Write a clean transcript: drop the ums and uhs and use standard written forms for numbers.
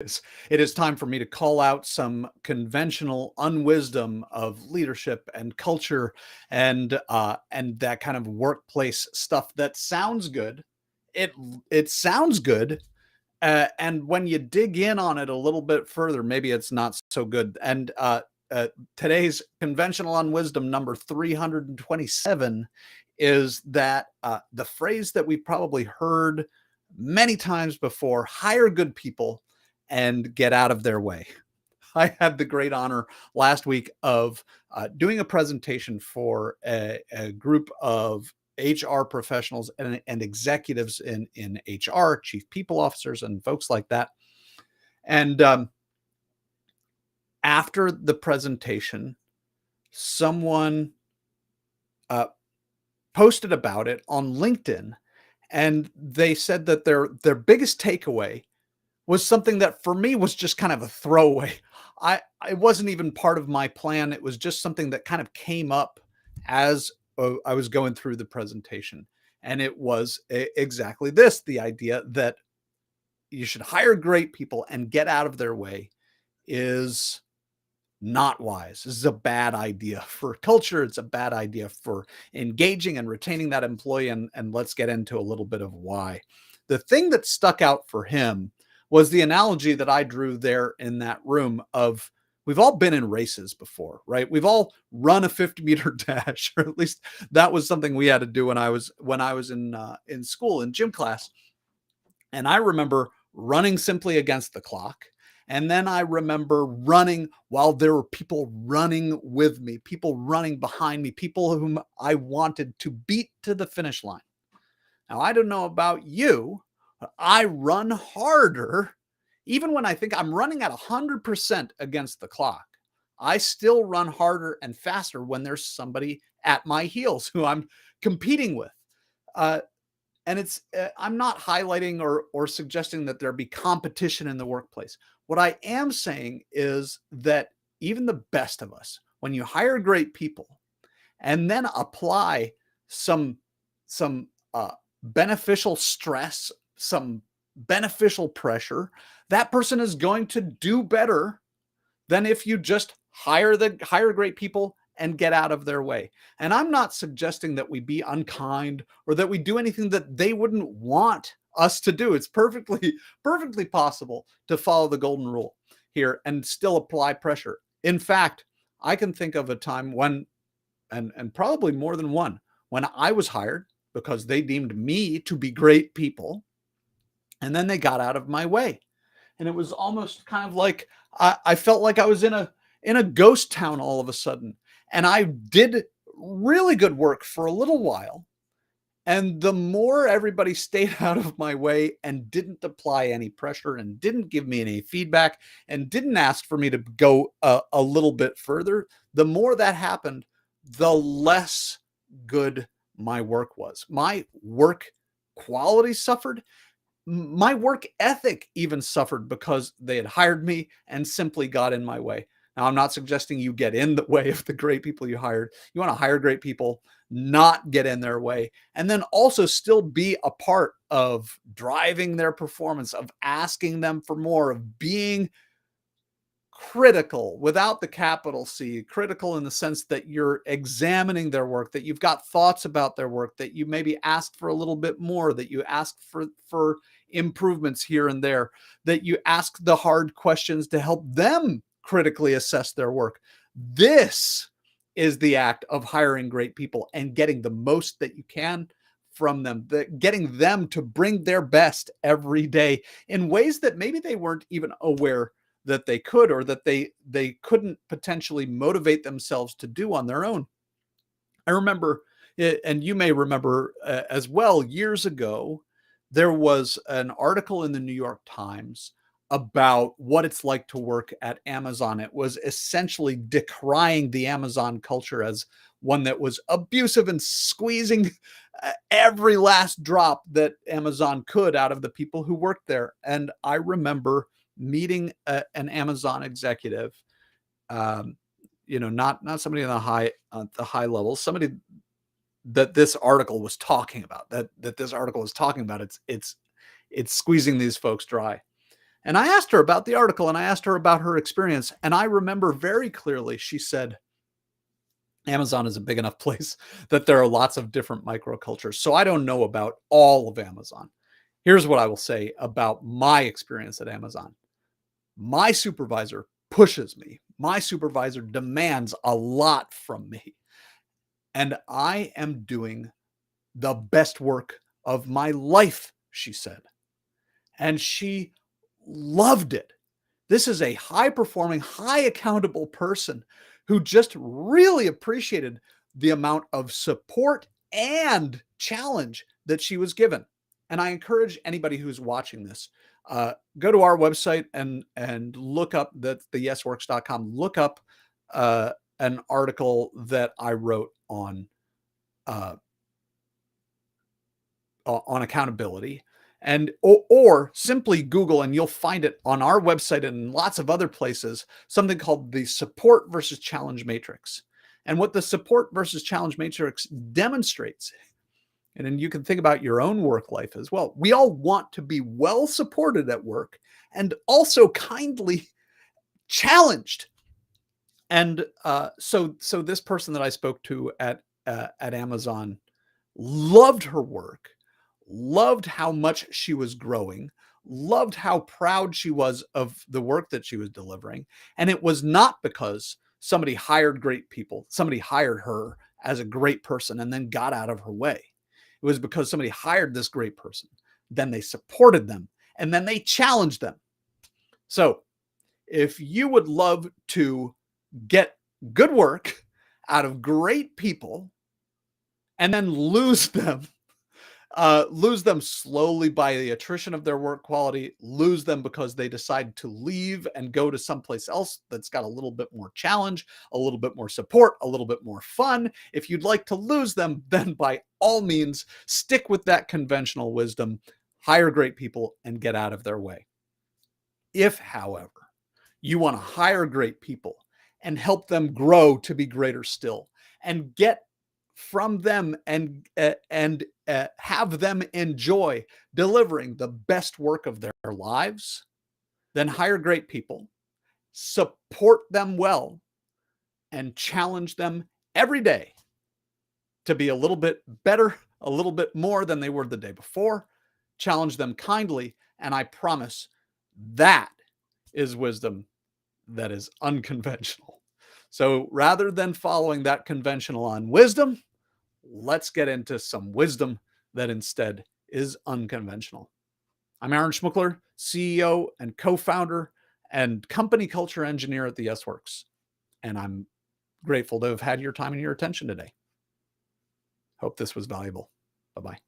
It is time for me to call out some conventional unwisdom of leadership and culture and that kind of workplace stuff that sounds good. It it sounds good, and when you dig in on it a little bit further, maybe it's not so good. Today's conventional unwisdom number 327 is that the phrase that we've probably heard many times before: hire good people and get out of their way. I had the great honor last week of doing a presentation for a group of HR professionals and executives in HR, chief people officers, and folks like that. And after the presentation, someone uh, posted about it on LinkedIn, and they said that their biggest takeaway was something that for me was just kind of a throwaway. It wasn't even part of my plan. It was just something that kind of came up as I was going through the presentation. And it was exactly this: the idea that you should hire great people and get out of their way is not wise. This is a bad idea for culture. It's a bad idea for engaging and retaining that employee. And let's get into a little bit of why. The thing that stuck out for him was the analogy that I drew there in that room of, we've all been in races before, right? We've all run a 50-meter dash, or at least that was something we had to do when I was in school in gym class. And I remember running simply against the clock. And then I remember running while there were people running with me, people running behind me, people whom I wanted to beat to the finish line. Now, I don't know about you, but I run harder even when I think I'm running at 100% against the clock. I still run harder and faster when there's somebody at my heels who I'm competing with. Uh, and it's I'm not highlighting or suggesting that there be competition in the workplace. What I am saying is that even the best of us, when you hire great people and then apply some some beneficial stress, some beneficial pressure, that person is going to do better than if you just hire great people and get out of their way. And I'm not suggesting that we be unkind or that we do anything that they wouldn't want us to do. It's perfectly perfectly possible to follow the golden rule here and still apply pressure. In fact, I can think of a time when, and probably more than one, when I was hired because they deemed me to be great people, and then they got out of my way. And it was almost kind of like I felt like I was in a ghost town all of a sudden. And I did really good work for a little while. And the more everybody stayed out of my way and didn't apply any pressure and didn't give me any feedback and didn't ask for me to go a little bit further, the more that happened, the less good my work was. My work quality suffered. My work ethic even suffered because they had hired me and simply got in my way. Now, I'm not suggesting you get in the way of the great people you hired. You want to hire great people, not get in their way, and then also still be a part of driving their performance, of asking them for more, of being critical without the capital C, critical in the sense that you're examining their work, that you've got thoughts about their work, that you maybe asked for a little bit more, that you asked for improvements here and there, that you ask the hard questions to help them critically assess their work. This is the act of hiring great people and getting the most that you can from them, getting them to bring their best every day in ways that maybe they weren't even aware that they could, or that they couldn't potentially motivate themselves to do on their own. I remember, and you may remember as well, years ago, there was an article in the New York Times about what it's like to work at Amazon. It was essentially decrying the Amazon culture as one that was abusive and squeezing every last drop that Amazon could out of the people who worked there. And I remember meeting an Amazon executive, um, not somebody on the high level, somebody that this article was talking about, that this article was talking about. It's squeezing these folks dry. And I asked her about the article and I asked her about her experience. And I remember very clearly, she said, Amazon is a big enough place that there are lots of different microcultures. So I don't know about all of Amazon. Here's what I will say about my experience at Amazon. My supervisor pushes me. My supervisor demands a lot from me. And I am doing the best work of my life, she said. And she loved it. This is a high performing, high accountable person who just really appreciated the amount of support and challenge that she was given. And I encourage anybody who's watching this, go to our website and look up the yesworks.com, look up an article that I wrote uh, on accountability, and or simply Google and you'll find it on our website and lots of other places, something called the support versus challenge matrix. And what the support versus challenge matrix demonstrates, and then you can think about your own work life as well. We all want to be well supported at work and also kindly challenged. And so this person that I spoke to at Amazon loved her work, loved how much she was growing, loved how proud she was of the work that she was delivering. And it was not because somebody hired great people, somebody hired her as a great person and then got out of her way. It was because somebody hired this great person, then they supported them, and then they challenged them. So if you would love to get good work out of great people and then lose them slowly by the attrition of their work quality, lose them because they decide to leave and go to someplace else that's got a little bit more challenge, a little bit more support, a little bit more fun. If you'd like to lose them, then by all means, stick with that conventional wisdom, hire great people and get out of their way. If, however, you want to hire great people and help them grow to be greater still and get from them and have them enjoy delivering the best work of their lives, then hire great people, support them well, and challenge them every day to be a little bit better, a little bit more than they were the day before. Challenge them kindly, and I promise that is wisdom that is unconventional. So rather than following that conventional unwisdom, let's get into some wisdom that instead is unconventional. I'm Aaron Schmuckler, CEO and co-founder and company culture engineer at the Yes Works. And I'm grateful to have had your time and your attention today. Hope this was valuable. Bye-bye.